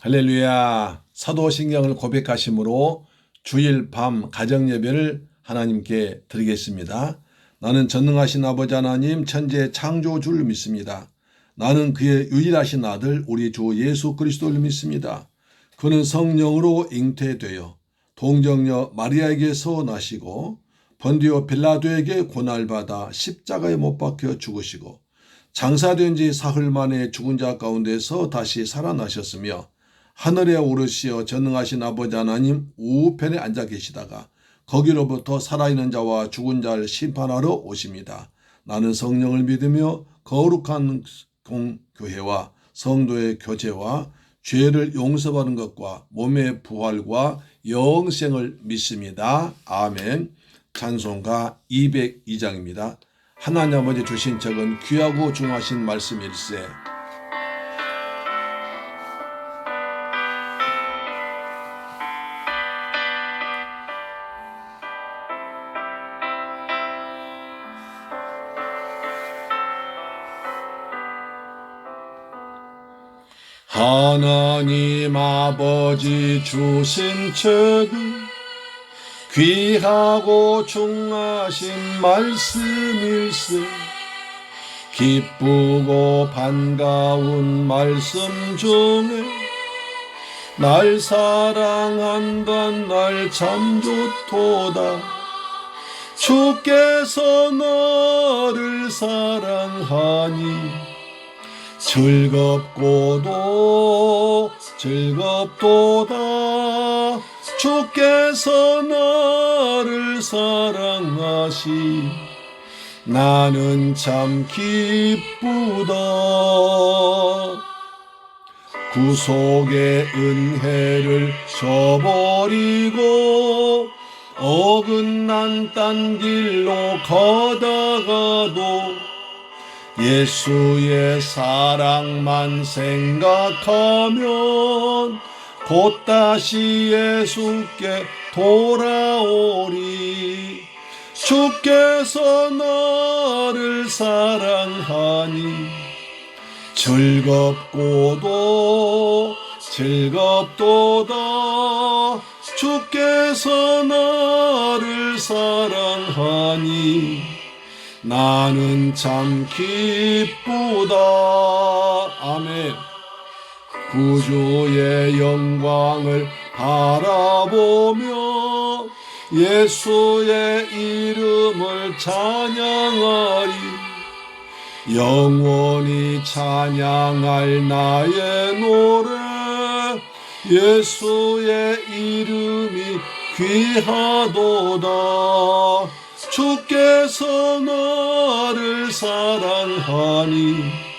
할렐루야. 사도신경을 고백하심으로 주일 밤 가정예배를 하나님께 드리겠습니다. 나는 전능하신 아버지 하나님 천지의 창조주를 믿습니다. 나는 그의 유일하신 아들 우리 주 예수 그리스도를 믿습니다. 그는 성령으로 잉태되어 동정녀 마리아에게서 나시고 본디오 빌라도에게 고난받아 십자가에 못 박혀 죽으시고 장사된 지 사흘 만에 죽은 자 가운데서 다시 살아나셨으며 하늘에 오르시어 전능하신 아버지 하나님 우편에 앉아 계시다가 거기로부터 살아있는 자와 죽은 자를 심판하러 오십니다. 나는 성령을 믿으며 거룩한 교회와 성도의 교제와 죄를 용서받는 것과 몸의 부활과 영생을 믿습니다. 아멘. 찬송가 202장입니다. 하나님 아버지 주신 책은 귀하고 중하신 말씀일세. 하나님 아버지 주신 책은 귀하고 중하신 말씀일세. 기쁘고 반가운 말씀 중에 날 사랑한단 날 참 좋도다. 주께서 너를 사랑하니 즐겁도다. 주께서 나를 사랑하시 나는 참 기쁘다. 구속의 은혜를 저버리고 어긋난 딴 길로 가다가도 예수의 사랑만 생각하면 곧 다시 예수께 돌아오리. 주께서 나를 사랑하니 즐겁도다. 주께서 나를 사랑하니 나는 참 기쁘다. 아멘. 구주의 영광을 바라보며 예수의 이름을 찬양하리. 영원히 찬양할 나의 노래 예수의 이름이 귀하도다. 주께서 나를 사랑하니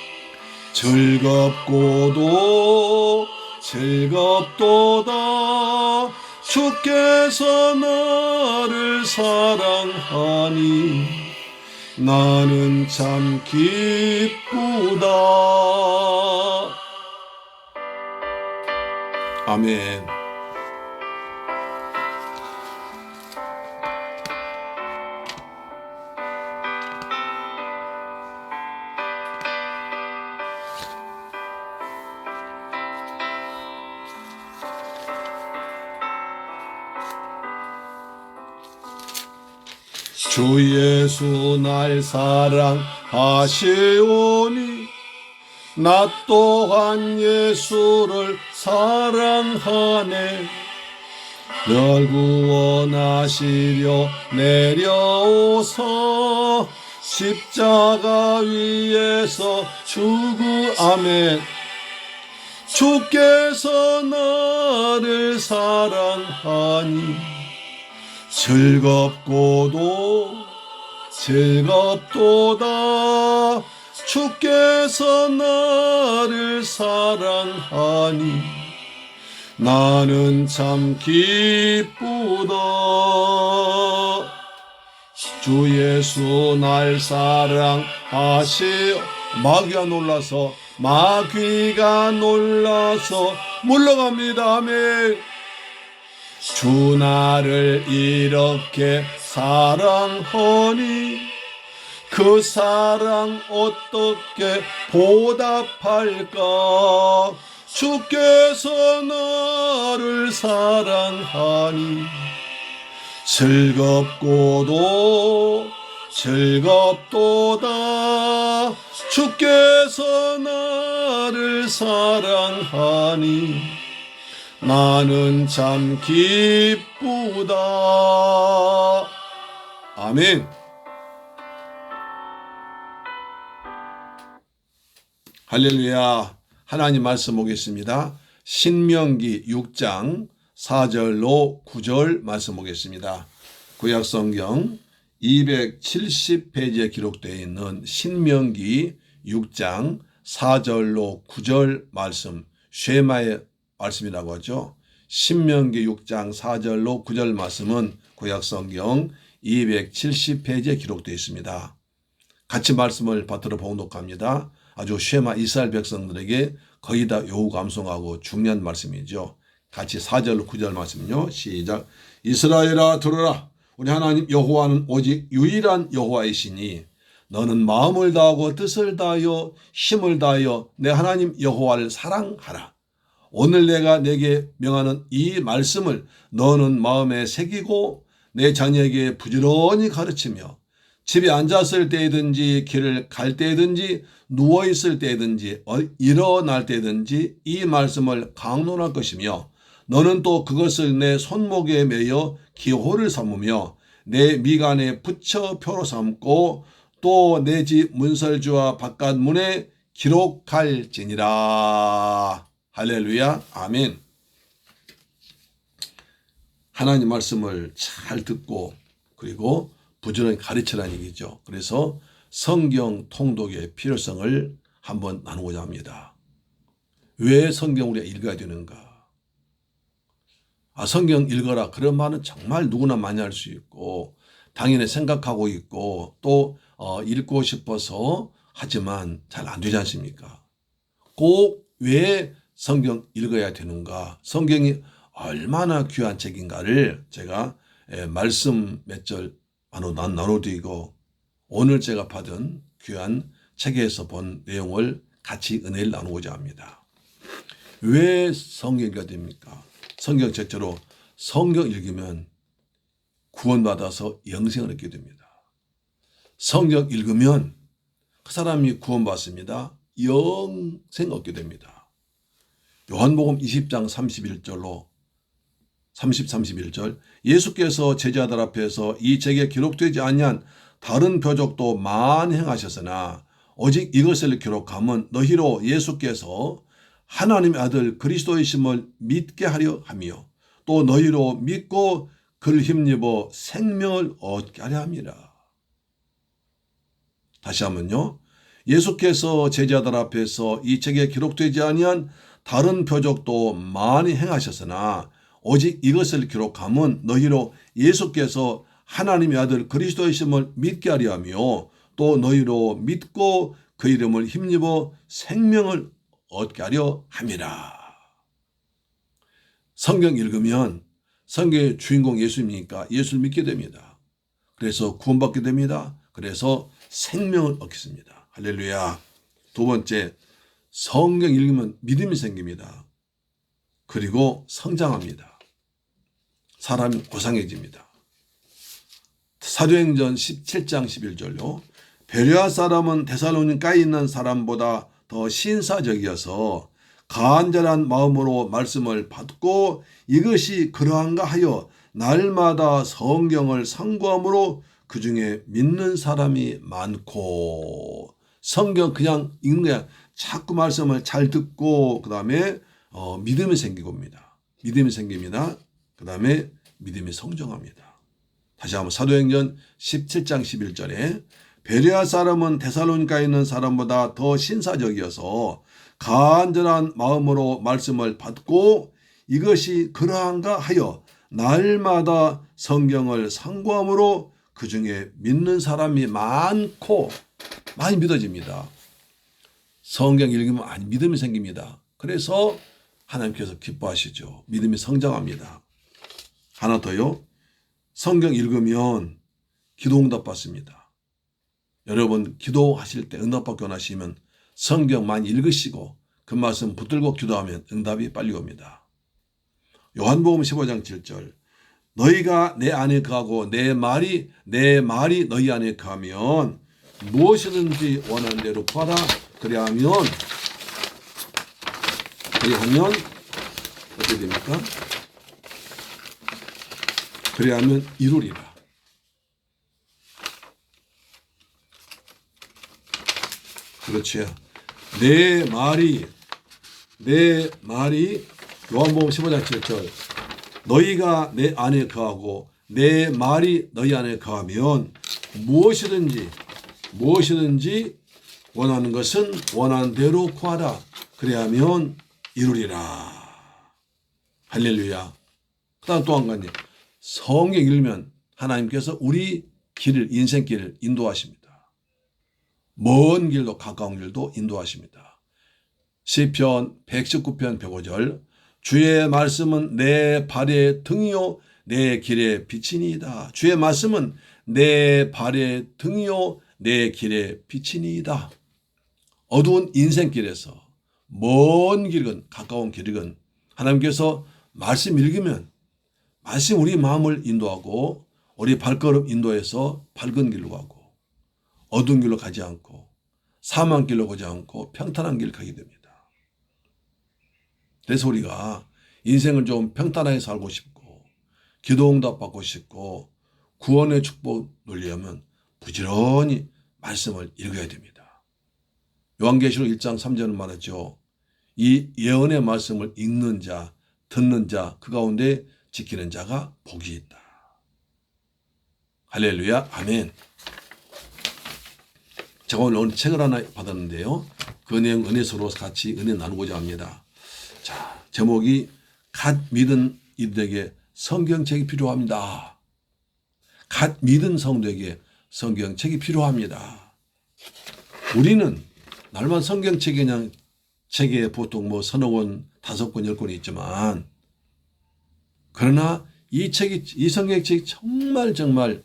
즐겁도다. 주께서 나를 사랑하니 나는 참 기쁘다. 아멘. 주 예수 날 사랑하시오니 나 또한 예수를 사랑하네. 널 구원하시려 내려오서 십자가 위에서 아멘. 주께서 나를 사랑하니 즐겁도다. 주께서 나를 사랑하니 나는 참 기쁘다. 주 예수 날 사랑하시오. 마귀가 놀라서 물러갑니다. 아멘. 주 나를 이렇게 사랑하니 그 사랑 어떻게 보답할까. 주께서 나를 사랑하니 즐겁도다. 주께서 나를 사랑하니 나는 참 기쁘다. 아멘. 할렐루야. 하나님 말씀 보겠습니다. 신명기 6장 4절로 9절 말씀 보겠습니다. 구약성경 270페이지에 기록되어 있는 신명기 6장 4절로 9절 말씀, 쉐마의 말씀이라고 하죠. 신명기 6장 4절로 9절 말씀은 구약성경 270페이지에 기록되어 있습니다. 같이 말씀을 받들어 봉독합니다. 아주 쉐마 이스라엘 백성들에게 거의 다 요구 감성하고 중요한 말씀이죠. 같이 4절 9절 말씀은요. 시작. 이스라엘아 들으라. 우리 하나님 여호와는 오직 유일한 여호와이시니 너는 마음을 다하고 뜻을 다하여 힘을 다하여 내 하나님 여호와를 사랑하라. 오늘 내가 내게 명하는 이 말씀을 너는 마음에 새기고 내 자녀에게 부지런히 가르치며 집에 앉았을 때든지 길을 갈 때든지 누워있을 때든지 일어날 때든지 이 말씀을 강론할 것이며 너는 또 그것을 내 손목에 매여 기호를 삼으며 내 미간에 붙여 표로 삼고 또 내 집 문설주와 바깥 문에 기록할지니라. 할렐루야. 아멘. 하나님 말씀을 잘 듣고 그리고 부지런히 가르치라는 얘기죠. 그래서 성경 통독의 필요성을 한번 나누고자 합니다. 왜 성경 우리가 읽어야 되는가? 성경 읽어라. 그런 말은 정말 누구나 많이 할 수 있고 당연히 생각하고 있고 또 읽고 싶어서 하지만 잘 안 되지 않습니까? 꼭 왜 성경 읽어야 되는가? 성경이 얼마나 귀한 책인가를 제가 말씀 몇 절 나눠드리고 오늘 제가 받은 귀한 책에서 본 내용을 같이 은혜를 나누고자 합니다. 왜 성경 읽어야 됩니까? 성경 첫째로 성경 읽으면 구원받아서 영생을 얻게 됩니다. 성경 읽으면 그 사람이 구원받습니다. 영생 얻게 됩니다. 요한복음 20장 31절로 31절 예수께서 제자들 앞에서 이 책에 기록되지 아니한 다른 표적도 많이 행하셨으나 오직 이것을 기록함은 너희로 예수께서 하나님의 아들 그리스도이심을 믿게 하려 하며 또 너희로 믿고 그를 힘입어 생명을 얻게 하려 함이라. 다시 한번요. 예수께서 제자들 앞에서 이 책에 기록되지 아니한 다른 표적도 많이 행하셨으나 오직 이것을 기록함은 너희로 예수께서 하나님의 아들 그리스도이심을 믿게 하려 하며 또 너희로 믿고 그 이름을 힘입어 생명을 얻게 하려 함이라. 성경 읽으면 성경의 주인공 예수님이니까 예수를 믿게 됩니다. 그래서 구원받게 됩니다. 그래서 생명을 얻겠습니다. 할렐루야. 두 번째, 성경 읽으면 믿음이 생깁니다. 그리고 성장합니다. 사람이 고상해집니다. 사도행전 17장 11절요. 베레아 사람은 데살로니가에 있는 사람보다 더 신사적이어서 간절한 마음으로 말씀을 받고 이것이 그러한가 하여 날마다 성경을 상고함으로 그 중에 믿는 사람이 많고. 성경 그냥 읽는 게 자꾸 말씀을 잘 듣고 그 다음에 믿음이 생기고입니다. 믿음이 생깁니다. 그 다음에 믿음이 성장합니다. 다시 한번 사도행전 17장 11절에 베레아 사람은 데살로니가에 있는 사람보다 더 신사적이어서 간절한 마음으로 말씀을 받고 이것이 그러한가 하여 날마다 성경을 상고함으로 그 중에 믿는 사람이 많고 많이 믿어집니다. 성경 읽으면 많이 믿음이 생깁니다. 그래서 하나님께서 기뻐하시죠. 믿음이 성장합니다. 하나 더요. 성경 읽으면 기도 응답 받습니다. 여러분 기도하실 때 응답받고 원하시면 성경 많이 읽으시고 그 그 말씀 붙들고 기도하면 응답이 빨리 옵니다. 요한복음 15장 7절 너희가 내 안에 거하고 내 말이 너희 안에 거하면 무엇이든지 원하는 대로 구하라. 그리하면 어떻게 됩니까? 그리하면 이루리라. 그렇지요. 내 말이 요한복음 15장 7절 너희가 내 안에 거하고 내 말이 너희 안에 거하면 무엇이든지 원하는 것은 원하는 대로 구하라. 그래야면 이루리라. 할렐루야. 그다음 또 한 가지 성경 읽으면 하나님께서 우리 인생길을 인도하십니다. 먼 길도 가까운 길도 인도하십니다. 시편 119편 105절 주의 말씀은 내 발의 등이요 내 길의 빛이니이다. 주의 말씀은 내 발의 등이요 내 길의 빛이니이다. 어두운 인생길에서 먼 길이건 가까운 길이건 하나님께서 말씀 읽으면 말씀 우리 마음을 인도하고 우리 발걸음 인도해서 밝은 길로 가고 어두운 길로 가지 않고 사망길로 가지 않고 평탄한 길을 가게 됩니다. 그래서 우리가 인생을 좀 평탄하게 살고 싶고 기도응답 받고 싶고 구원의 축복 누리려면 부지런히 말씀을 읽어야 됩니다. 요한계시록 1장 3절은 말했죠. 이 예언의 말씀을 읽는 자, 듣는 자, 그 가운데 지키는 자가 복이 있다. 할렐루야, 아멘. 제가 오늘 책을 하나 받았는데요. 그 내용 은혜서로 같이 은혜 나누고자 합니다. 자, 제목이 갓 믿은 이들에게 성경책이 필요합니다. 갓 믿은 성도에게 성경책이 필요합니다. 우리는 날마다 성경책이 그냥 책에 보통 뭐 서너 권, 5권, 10권이 있지만 그러나 이 성경책이 정말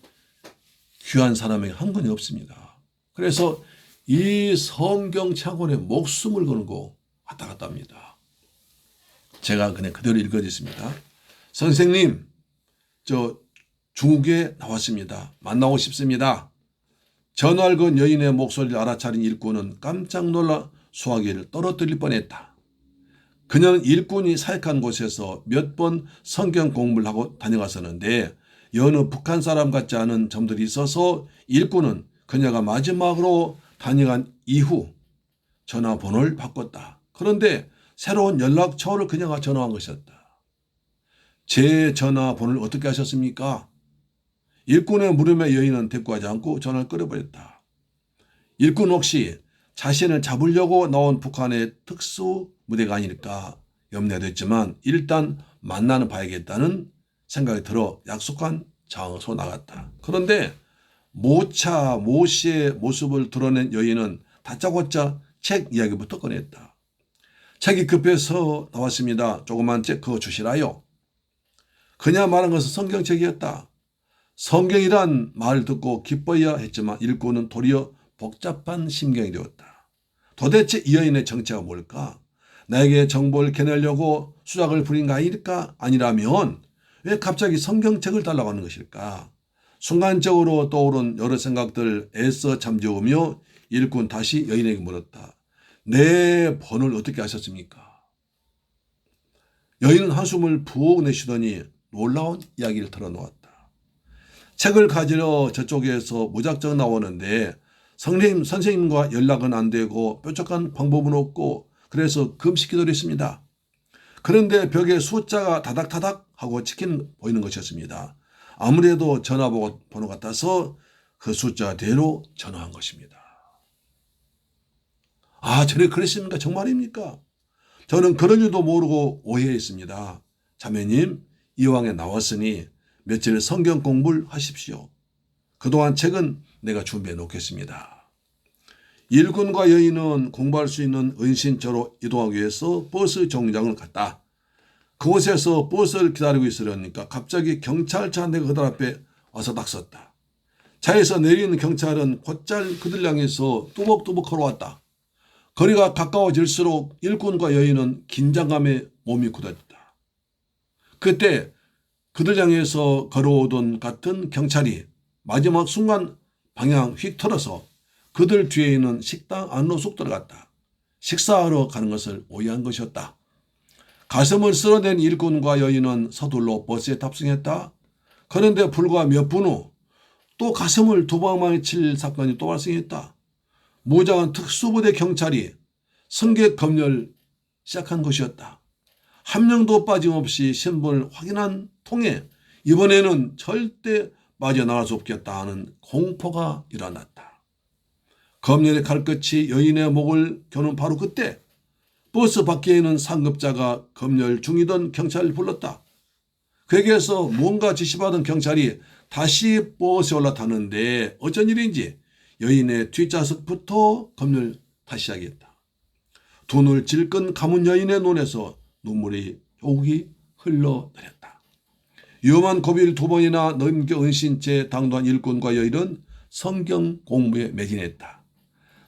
귀한 사람에게 한 권이 없습니다. 그래서 이 성경책원에 목숨을 걸고 왔다 갔다 합니다. 제가 그냥 그대로 읽어드렸습니다. 선생님, 저 중국에 나왔습니다. 만나고 싶습니다. 전화를 건 여인의 목소리를 알아차린 일꾼은 깜짝 놀라 수화기를 떨어뜨릴 뻔했다. 그녀는 일꾼이 사역한 곳에서 몇 번 성경 공부를 하고 다녀갔었는데 여느 북한 사람 같지 않은 점들이 있어서 일꾼은 그녀가 마지막으로 다녀간 이후 전화번호를 바꿨다. 그런데 새로운 연락처를 그녀가 전화한 것이었다. 제 전화번호를 어떻게 하셨습니까? 일꾼의 물음에 여인은 대꾸하지 않고 전화를 끊어버렸다. 일꾼 혹시 자신을 잡으려고 나온 북한의 특수 무대가 아닐까 염려됐지만 일단 만나는 봐야겠다는 생각이 들어 약속한 장소로 나갔다. 그런데 모 씨의 모습을 드러낸 여인은 다짜고짜 책 이야기부터 꺼냈다. 책이 급해서 나왔습니다. 조그만 책 그거 주시라요. 그녀 말한 것은 성경책이었다. 성경이란 말을 듣고 기뻐야 했지만 일꾼은 도리어 복잡한 심경이 되었다. 도대체 이 여인의 정체가 뭘까? 나에게 정보를 캐내려고 수작을 부린 거 아닐까? 아니라면 왜 갑자기 성경책을 달라고 하는 것일까? 순간적으로 떠오른 여러 생각들 애써 잠재우며 일꾼 다시 여인에게 물었다. 내 번호를 어떻게 아셨습니까? 여인은 한숨을 푹 내쉬더니 놀라운 이야기를 털어놓았다. 책을 가지러 저쪽에서 무작정 나오는데 선생님과 연락은 안 되고 뾰족한 방법은 없고 그래서 금식기도를 했습니다. 그런데 벽에 숫자가 다닥다닥 하고 찍힌 보이는 것이었습니다. 아무래도 전화번호 같아서 그 숫자대로 전화한 것입니다. 아, 저래 그랬습니까? 정말입니까? 저는 그런 줄도 모르고 오해했습니다. 자매님, 이왕에 나왔으니 며칠 성경 공부를 하십시오. 그동안 책은 내가 준비해 놓겠습니다. 일꾼과 여인은 공부할 수 있는 은신처로 이동하기 위해서 버스 정류장을 갔다. 그곳에서 버스를 기다리고 있으려니까 갑자기 경찰차 한 대가 그들 앞에 와서 딱 섰다. 차에서 내리는 경찰은 곧잘 그들 향해서 뚜벅뚜벅 걸어왔다. 거리가 가까워질수록 일꾼과 여인은 긴장감에 몸이 굳어졌다. 그때 그들 향해서 걸어오던 같은 경찰이 마지막 순간 방향 휙 틀어서 그들 뒤에 있는 식당 안으로 쑥 들어갔다. 식사하러 가는 것을 오해한 것이었다. 가슴을 쓸어낸 일꾼과 여인은 서둘러 버스에 탑승했다. 그런데 불과 몇 분 후 또 가슴을 두 방망이 칠 사건이 또 발생했다. 무장한 특수부대 경찰이 승객 검열을 시작한 것이었다. 한 명도 빠짐없이 신분을 확인한 통에 이번에는 절대 빠져나갈 수 없겠다 하는 공포가 일어났다. 검열의 칼끝이 여인의 목을 겨눈 바로 그때 버스 밖에 있는 상급자가 검열 중이던 경찰을 불렀다. 그에게서 무언가 지시받은 경찰이 다시 버스에 올라탔는데 어쩐 일인지 여인의 뒷좌석부터 검열 다시 시작했다. 두 눈을 질끈 감은 여인의 눈에서 눈물이 조기 흘러내렸다. 위험한 고비를 두 번이나 넘겨 은신 채 당도한 일꾼과 여인은 성경 공부에 매진했다.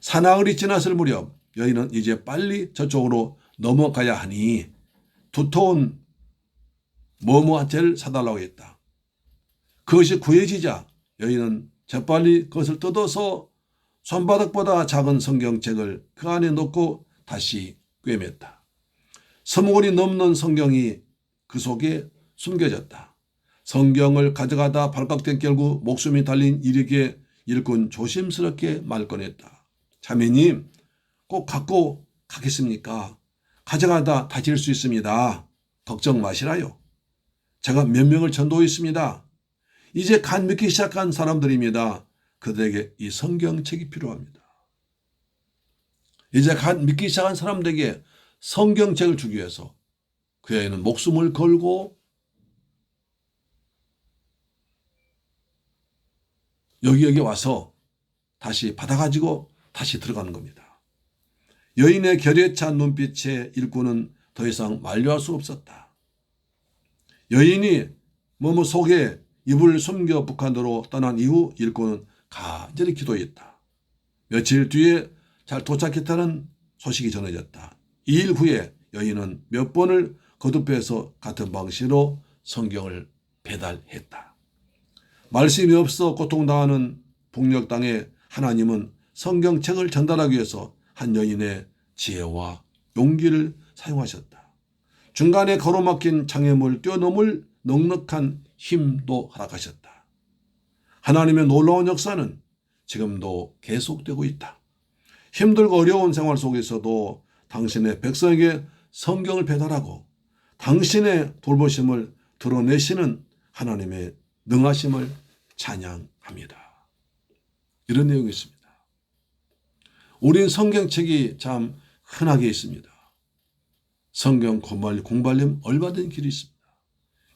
사나흘이 지났을 무렵 여인은 이제 빨리 저쪽으로 넘어가야 하니 두터운 뭐뭐한채를 사달라고 했다. 그것이 구해지자 여인은 재빨리 그것을 뜯어서 손바닥보다 작은 성경책을 그 안에 넣고 다시 꿰맸다. 20권이 넘는 성경이 그 속에 숨겨졌다. 성경을 가져가다 발각된 결국 목숨이 달린 일에게 일꾼 조심스럽게 말 꺼냈다. 자매님, 꼭 갖고 가겠습니까? 가져가다 다칠 수 있습니다. 걱정 마시라요. 제가 몇 명을 전도했습니다. 이제 간 믿기 시작한 사람들입니다. 그들에게 이 성경책이 필요합니다. 이제 간 믿기 시작한 사람들에게 성경책을 주기 위해서 그 여인은 목숨을 걸고 여기 와서 다시 받아가지고 다시 들어가는 겁니다. 여인의 결에 찬 눈빛에 일꾼은 더 이상 만류할 수 없었다. 여인이 뭐뭐 속에 입을 숨겨 북한으로 떠난 이후 일꾼은 간절히 기도했다. 며칠 뒤에 잘 도착했다는 소식이 전해졌다. 2일 후에 여인은 몇 번을 거듭해서 같은 방식으로 성경을 배달했다. 말씀이 없어 고통당하는 북녘 땅에 하나님은 성경책을 전달하기 위해서 한 여인의 지혜와 용기를 사용하셨다. 중간에 가로막힌 장애물을 뛰어넘을 넉넉한 힘도 허락하셨다. 하나님의 놀라운 역사는 지금도 계속되고 있다. 힘들고 어려운 생활 속에서도 당신의 백성에게 성경을 배달하고 당신의 돌보심을 드러내시는 하나님의 능하심을 찬양합니다. 이런 내용이 있습니다. 우린 성경책이 참 흔하게 있습니다. 성경 공부하려면 얼마든 길이 있습니다.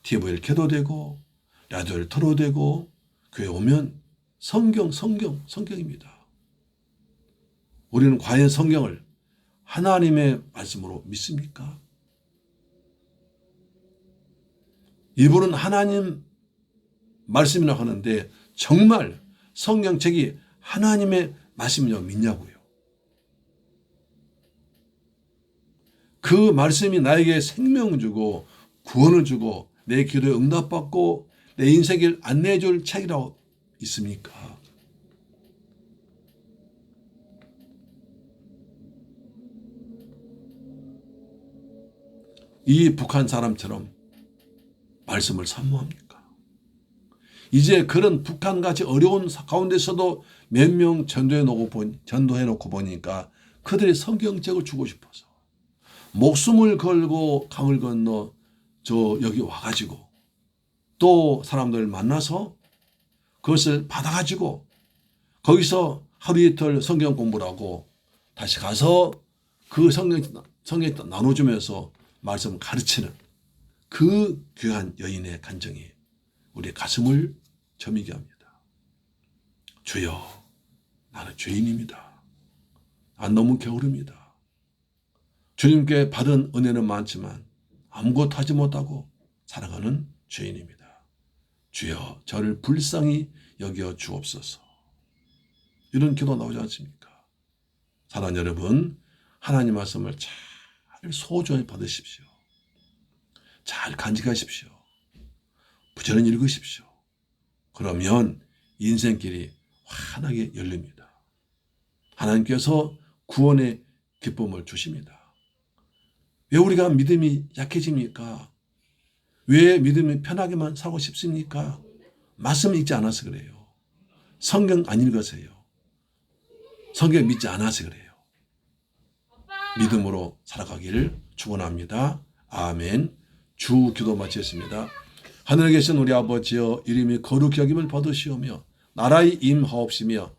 TV를 켜도 되고 라디오를 틀어도 되고 교회 오면 성경입니다. 우리는 과연 성경을 하나님의 말씀으로 믿습니까? 이분은 하나님 말씀이라고 하는데 정말 성경책이 하나님의 말씀이라고 믿냐고요. 그 말씀이 나에게 생명을 주고 구원을 주고 내 기도에 응답받고 내 인생을 안내해 줄 책이라고 있습니까? 이 북한 사람처럼 말씀을 사모합니까? 이제 그런 북한같이 어려운 가운데서도 몇 명 전도해놓고 보니까 그들의 성경책을 주고 싶어서 목숨을 걸고 강을 건너 여기 와가지고 또 사람들을 만나서 그것을 받아가지고 거기서 하루 이틀 성경 공부를 하고 다시 가서 그 성경 나눠주면서 말씀을 가르치는 그 귀한 여인의 간정이 우리의 가슴을 저미게 합니다. 주여, 나는 죄인입니다. 난 너무 게으릅니다. 주님께 받은 은혜는 많지만 아무것도 하지 못하고 살아가는 죄인입니다. 주여, 저를 불쌍히 여겨 주옵소서. 이런 기도 나오지 않습니까? 사랑하는 여러분, 하나님 말씀을 잘 소중히 받으십시오. 잘 간직하십시오. 부지런히 읽으십시오. 그러면 인생길이 환하게 열립니다. 하나님께서 구원의 기쁨을 주십니다. 왜 우리가 믿음이 약해집니까? 왜 믿음이 편하게만 살고 싶습니까? 말씀 읽지 않아서 그래요. 성경 안 읽어서요. 성경 믿지 않아서 그래요. 믿음으로 살아가기를 축원합니다. 아멘. 주 기도 마치겠습니다. 하늘에 계신 우리 아버지여, 이름이 거룩히 여김을 받으시오며 나라의 임하옵시며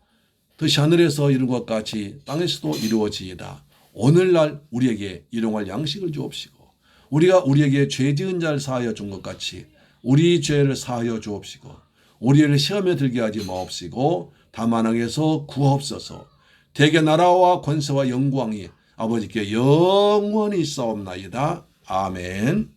뜻이 하늘에서 이룬 것 같이 땅에서도 이루어지이다. 오늘날 우리에게 일용할 양식을 주옵시고 우리가 우리에게 죄 지은 자를 사하여 준 것 같이 우리 죄를 사하여 주옵시고 우리를 시험에 들게 하지 마옵시고 다만 악에서 구하옵소서. 대개 나라와 권세와 영광이 아버지께 영원히 있사옵나이다. 아멘.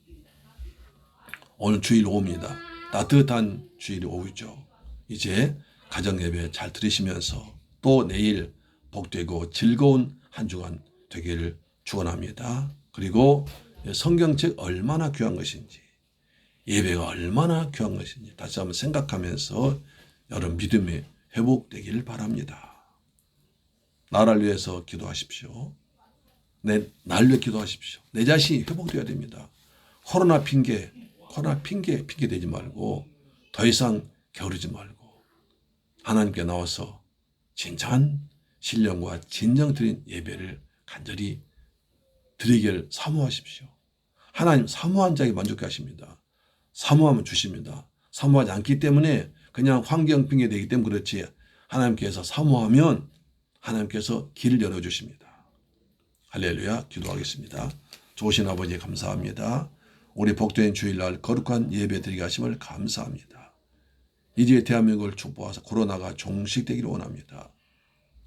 오늘 주일 오후입니다. 따뜻한 주일 오후죠. 이제 가정예배 잘 들으시면서 또 내일 복되고 즐거운 한 주간 되기를 축원합니다. 그리고 성경책 얼마나 귀한 것인지, 예배가 얼마나 귀한 것인지 다시 한번 생각하면서 여러분 믿음이 회복되기를 바랍니다. 나를 위해서 기도하십시오. 날 위해 기도하십시오. 내 자신이 회복되어야 됩니다. 코로나 핑계 되지 말고 더 이상 게으르지 말고 하나님께 나와서 진정한 신령과 진정 드린 예배를 간절히 드리기를 사모하십시오. 하나님 사모한 자에게 만족해 하십니다. 사모하면 주십니다. 사모하지 않기 때문에 그냥 환경 핑계 되기 때문에 그렇지, 하나님께서 사모하면 하나님께서 길을 열어주십니다. 할렐루야. 기도하겠습니다. 좋으신 아버지 감사합니다. 우리 복된 주일날 거룩한 예배 드리게 하심을 감사합니다. 이제 대한민국을 축복하사 코로나가 종식되기를 원합니다.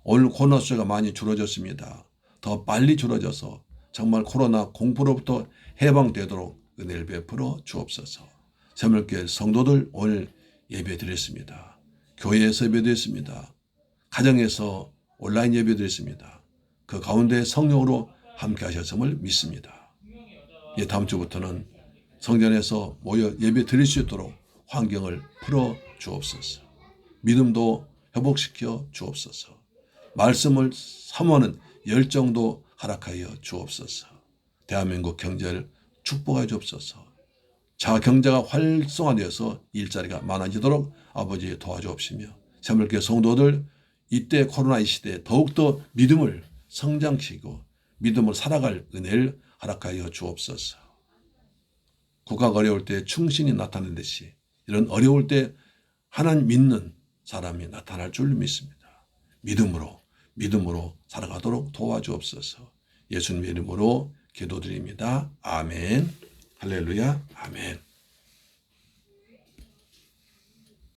오늘 코로나 수가 많이 줄어졌습니다. 더 빨리 줄어져서 정말 코로나 공포로부터 해방되도록 은혜를 베풀어 주옵소서. 새물교회 성도들 오늘 예배 드렸습니다. 교회에서 예배 드렸습니다. 가정에서 온라인 예배 드렸습니다. 그 가운데 성령으로 함께 하셨음을 믿습니다. 다음 주부터는 성전에서 모여 예배 드릴 수 있도록 환경을 풀어 주옵소서. 믿음도 회복시켜 주옵소서. 말씀을 사모하는 열정도 허락하여 주옵소서. 대한민국 경제를 축복하여 주옵소서. 자 경제가 활성화되어서 일자리가 많아지도록 아버지 도와주옵시며 새물교회 성도들 이때 코로나 이 시대에 더욱더 믿음을 성장시키고 믿음을 살아갈 은혜를 허락하여 주옵소서. 국가가 어려울 때 충신이 나타나듯이 이런 어려울 때 하나님 믿는 사람이 나타날 줄 믿습니다. 믿음으로 살아가도록 도와주옵소서. 예수님의 이름으로 기도드립니다. 아멘. 할렐루야. 아멘.